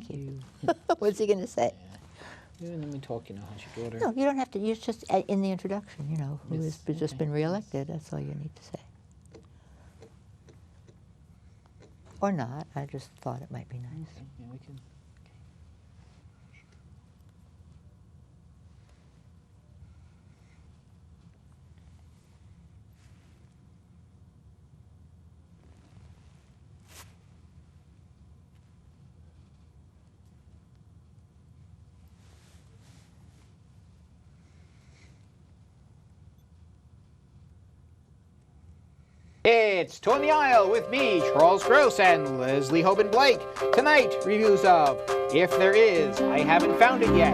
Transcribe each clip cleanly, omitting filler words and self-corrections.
Thank you. What's he going to say? Yeah. Let me talk, how's your daughter? No, you don't have to. Use just in the introduction, who Yes, has just been yes. reelected. That's all you need to say. Or not. I just thought it might be nice. Okay, yeah, we can. It's Two on the Aisle with me, Charles Gross, and Leslie Hoban Blake. Tonight, reviews of If There Is, I Haven't Found It Yet,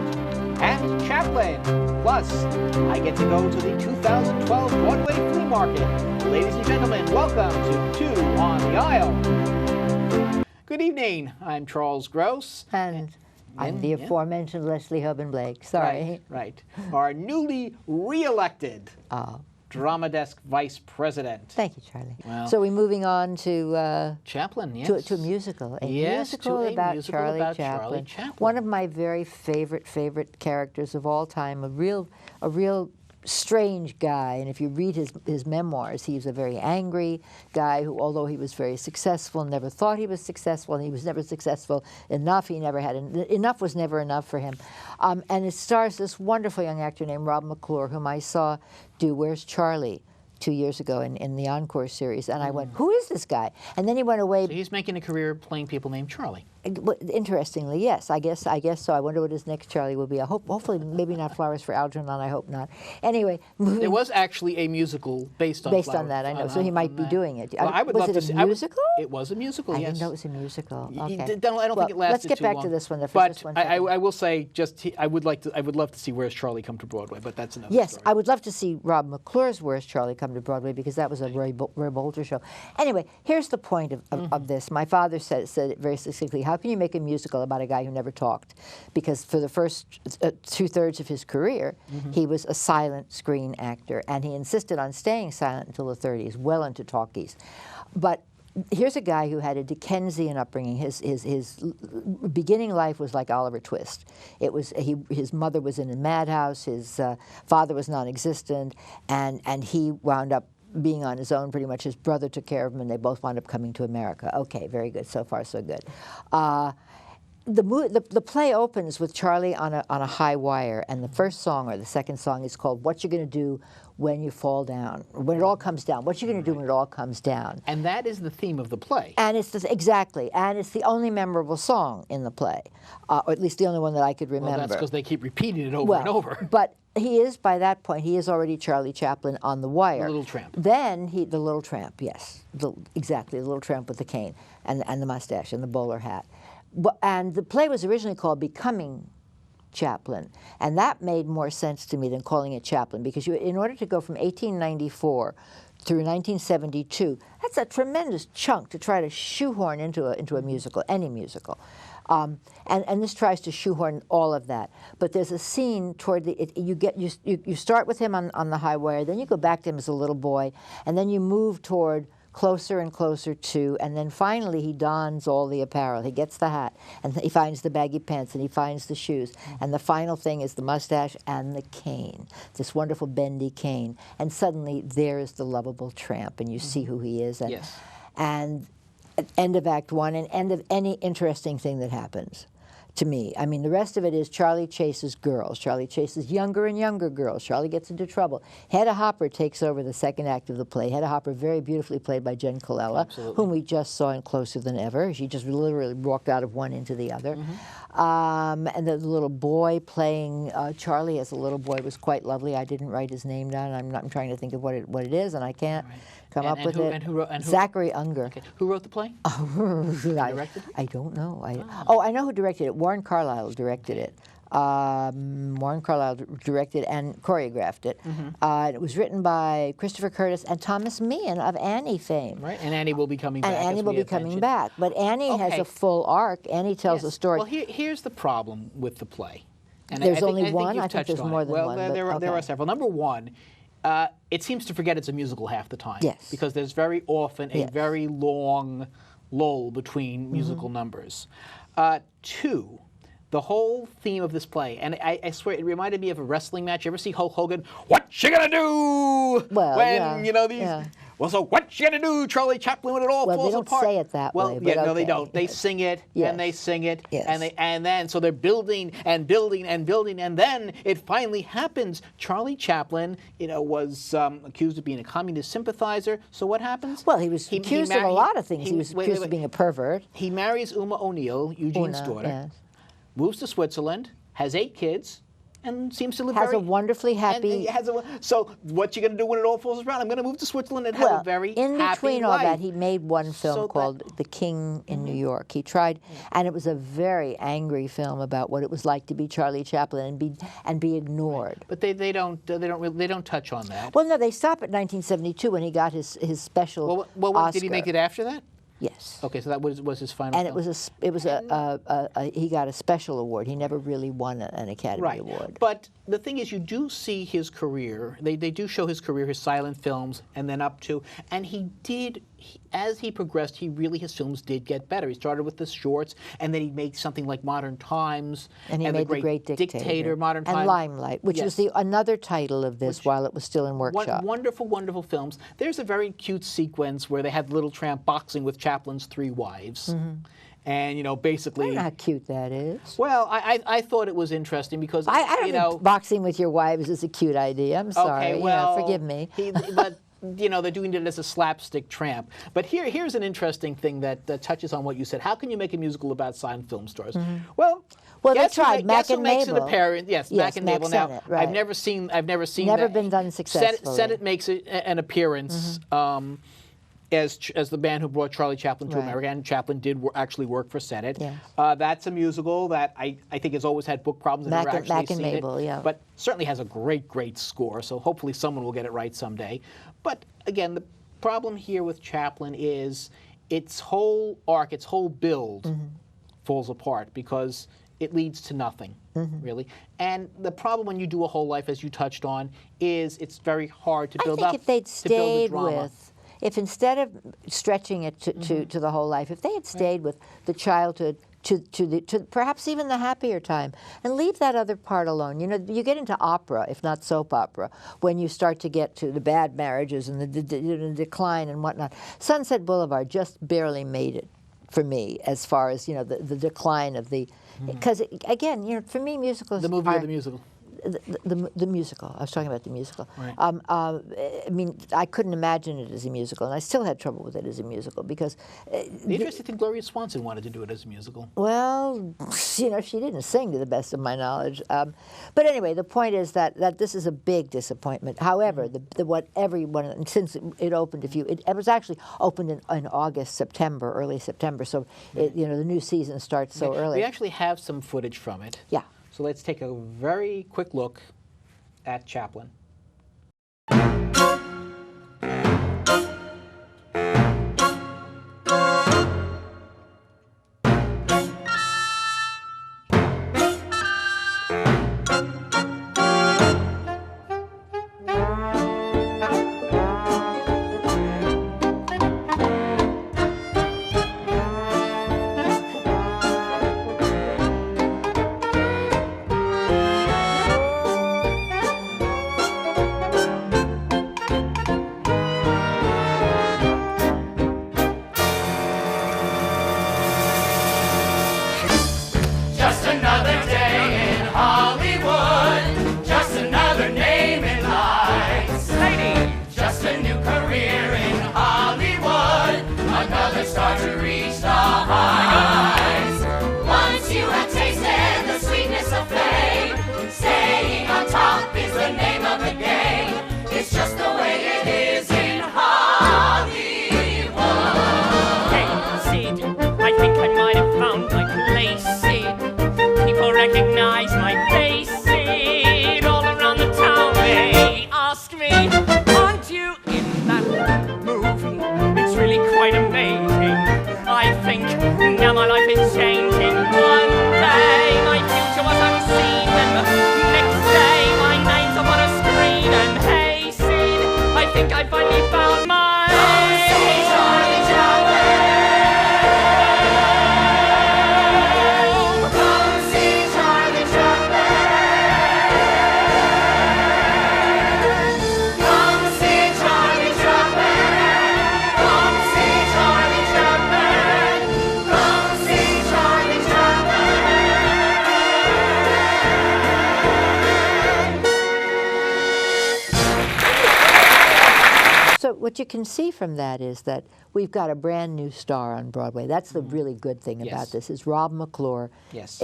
and Chaplin. Plus, I get to go to the 2012 Broadway Flea Market. Ladies and gentlemen, welcome to Two on the Aisle. Good evening. I'm Charles Gross. And I'm the aforementioned Leslie Hoban Blake. Sorry. Right. Our newly re-elected Drama Desk Vice President. Thank you, Charlie. Well, so we're moving on to Chaplin, yes. to a musical. Yes, musical to a about musical Charlie about Chaplin. Charlie Chaplin. One of my very favorite characters of all time. A real strange guy. And if you read his memoirs, he's a very angry guy who, although he was very successful, never thought he was successful, and he was never successful enough. He never had enough was never enough for him. And it stars this wonderful young actor named Rob McClure, whom I saw do Where's Charlie 2 years ago in the Encore series, and I went, who is this guy? And then he went away. So he's making a career playing people named Charlie. Interestingly, yes, I guess so. I wonder what his next Charlie will be. I hope, hopefully, maybe not Flowers for Algernon. I hope not. Anyway, there was actually a musical based on that. I know, so he might be doing it. Well, I would was love it to see, a musical? It was a musical. I yes. didn't know it was a musical. Okay. I don't think it lasted Let's get too back long. to this one. But I will say, I would love to see Where's Charlie come to Broadway. But that's another Yes, story. I would love to see Rob McClure's Where's Charlie come to Broadway, because that was a Roy Bolger show. Anyway, here's the point of this. My father said it very succinctly. How can you make a musical about a guy who never talked? Because for the first 2/3 of his career, he was a silent screen actor, and he insisted on staying silent until the 30s, well into talkies. But here's a guy who had a Dickensian upbringing. His beginning life was like Oliver Twist. It was his mother was in a madhouse. His father was non-existent, and he wound up being on his own. Pretty much his brother took care of him, and they both wound up coming to America. Okay, very good. So far, so good. The play opens with Charlie on a high wire, and the first song or the second song is called "What You Gonna Do When You Fall Down," when it all comes down. What you gonna do when it all comes down? And that is the theme of the play. And it's exactly, and it's the only memorable song in the play, or at least the only one that I could remember. Well, that's because they keep repeating it over and over. But he is, by that point, he is already Charlie Chaplin on the wire. The Little Tramp. Then the Little Tramp, yes, exactly, the Little Tramp with the cane and the mustache and the bowler hat. And the play was originally called Becoming Chaplin, and that made more sense to me than calling it Chaplin, because in order to go from 1894 through 1972, that's a tremendous chunk to try to shoehorn into a musical, any musical. And this tries to shoehorn all of that. But there's a scene toward you start with him on the high wire, then you go back to him as a little boy, and then you move toward closer and closer to, and then finally he dons all the apparel. He gets the hat, and he finds the baggy pants, and he finds the shoes, and the final thing is the mustache and the cane, this wonderful bendy cane. And suddenly there is the lovable tramp, and you see who he is. And, yes. And end of Act One, and end of any interesting thing that happens. To me, I mean, the rest of it is Charlie chases girls. Charlie chases younger and younger girls. Charlie gets into trouble. Hedda Hopper takes over the second act of the play. Hedda Hopper, very beautifully played by Jen Colella, whom we just saw in Closer Than Ever. She just literally walked out of one into the other. And the little boy playing Charlie as a little boy was quite lovely. I didn't write his name down. I'm trying to think of what it is, and I can't come up with it. Zachary Unger. Okay. Who wrote the play? Directed? I don't know. I know who directed it. Warren Carlyle directed it. Warren Carlyle directed and choreographed it. It was written by Christopher Curtis and Thomas Meehan of Annie fame. Right, and Annie will be coming back. And Annie will be coming back. But Annie has a full arc. Annie tells a story. Well, here's the problem with the play. And there's only one? I think there's more than one. Well, there are several. Number one, it seems to forget it's a musical half the time. Yes. Because there's very often a very long lull between musical numbers. Two, the whole theme of this play, and I swear it reminded me of a wrestling match. You ever see Hulk Hogan? What you gonna do? Well, when yeah, you know these. yeah. Well, so what you gonna do, Charlie Chaplin, when it all Well, falls they don't apart? say it that well, way, yeah, but no, they okay, don't. They yes. sing it, Yes. and they sing it, Yes. and then so they're building and building and building, and then it finally happens. Charlie Chaplin, was accused of being a communist sympathizer. So what happens? Well, he was accused of a lot of things. He was accused of being a pervert. He marries Uma O'Neill, Eugene's Una, daughter, yes. moves to Switzerland, has 8 kids, and seems to live Has very... a wonderfully happy... So what you going to do when it all falls around? I'm going to move to Switzerland and have a very happy in between all life. that, he made one film So called that- The King in New York. He tried, and it was a very angry film about what it was like to be Charlie Chaplin and be ignored. But they don't touch on that. Well, no, they stopped at 1972 when he got his special Oscar. Did he make it after that? Yes. Okay, so that was his final. And film. he got a special award. He never really won an Academy Right. Award. But the thing is, you do see his career. They do show his career, his silent films, and then up to, and as he progressed, his films did get better. He started with the shorts, and then he made something like Modern Times, And he made The Great Dictator, Modern Times, and Limelight, which was another title of this while it was still in workshop. Wonderful, wonderful films. There's a very cute sequence where they have Little Tramp boxing with Chaplin's 3 wives. And, basically... I don't know how cute that is. Well, I thought it was interesting because, I don't think boxing with your wives is a cute idea. I'm sorry. Okay, well... forgive me. But, they're doing it as a slapstick tramp. But here's an interesting thing that touches on what you said. How can you make a musical about silent film stars? Well, they tried. Mac and makes an Mabel. appearance? Yes, Mac and Mac Mabel. Now, Sennett, right. I've never seen Never that. been done successfully. Sennett makes an appearance. As the band who brought Charlie Chaplin to America, and Chaplin did actually work for Sennett. Yes. That's a musical that I think has always had book problems. I've never actually Mac and seen Mabel, it, yeah. but certainly has a great score. So hopefully someone will get it right someday. But again, the problem here with Chaplin is its whole arc, its whole build falls apart because it leads to nothing, really. And the problem when you do a whole life, as you touched on, is it's very hard to build up. I think if they'd to build a stayed drama. with, if instead of stretching it to the whole life, if they had stayed with the childhood to perhaps even the happier time, and leave that other part alone. You get into opera, if not soap opera, when you start to get to the bad marriages and the decline and whatnot. Sunset Boulevard just barely made it for me, as far as the decline of the, because again, for me, musicals. The movie or the musical? The musical. I was talking about the musical. Right. I mean, I couldn't imagine it as a musical, and I still had trouble with it as a musical because. The interesting thing, Gloria Swanson wanted to do it as a musical. Well, she didn't sing, to the best of my knowledge. But anyway, the point is that this is a big disappointment. However, what everyone, since it opened it was actually opened in August, September, early September. So the new season starts so early. We actually have some footage from it. Yeah. So let's take a very quick look at Chaplin. People what you can see from that is that we've got a brand new star on Broadway. That's the really good thing about this. Is Rob McClure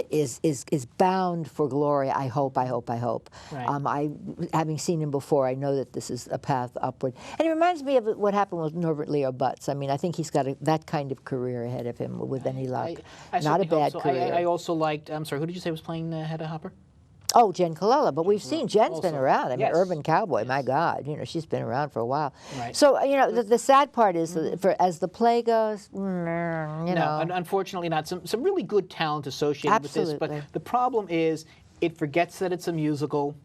is bound for glory. I hope. Right. Having seen him before, I know that this is a path upward. And it reminds me of what happened with Norbert Leo Butz. I mean, I think he's got that kind of career ahead of him with any luck. Not a bad career. I also liked. I'm sorry. Who did you say was playing Hedda Hopper? Oh, Jen Colella, but we've seen Jen's been around. I mean, Yes. Urban Cowboy, my God, you know, she's been around for a while. Right. So, you know, the sad part is, that as the play goes, you know. No, unfortunately not. Some really good talent associated with this, but the problem is it forgets that it's a musical.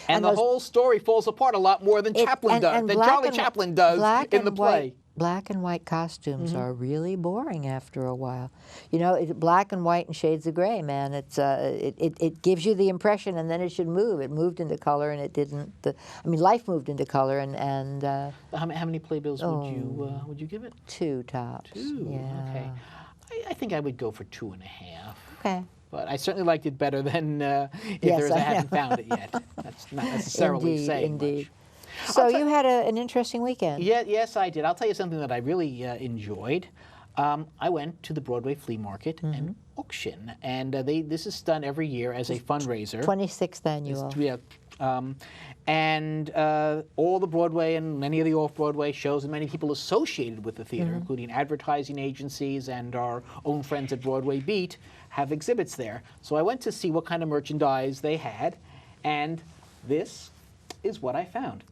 And the whole story falls apart a lot more than Chaplin does, than Charlie Chaplin does in the play. Black and white costumes are really boring after a while. You know, black and white and shades of gray, man. It gives you the impression, and then it should move. It moved into color, and it didn't. I mean, life moved into color, and how many playbills would you give it? 2 tops. 2. Yeah. Okay. I think I would go for 2.5. Okay. But I certainly liked it better than If There Is I Haven't Found It Yet. That's not necessarily saying much. So you had an interesting weekend. Yeah, yes, I did. I'll tell you something that I really enjoyed. I went to the Broadway flea market and auction, and this is done every year as a fundraiser. 26th annual. And all the Broadway and many of the off-Broadway shows and many people associated with the theater, including advertising agencies and our own friends at Broadway Beat, have exhibits there. So I went to see what kind of merchandise they had, and this is what I found.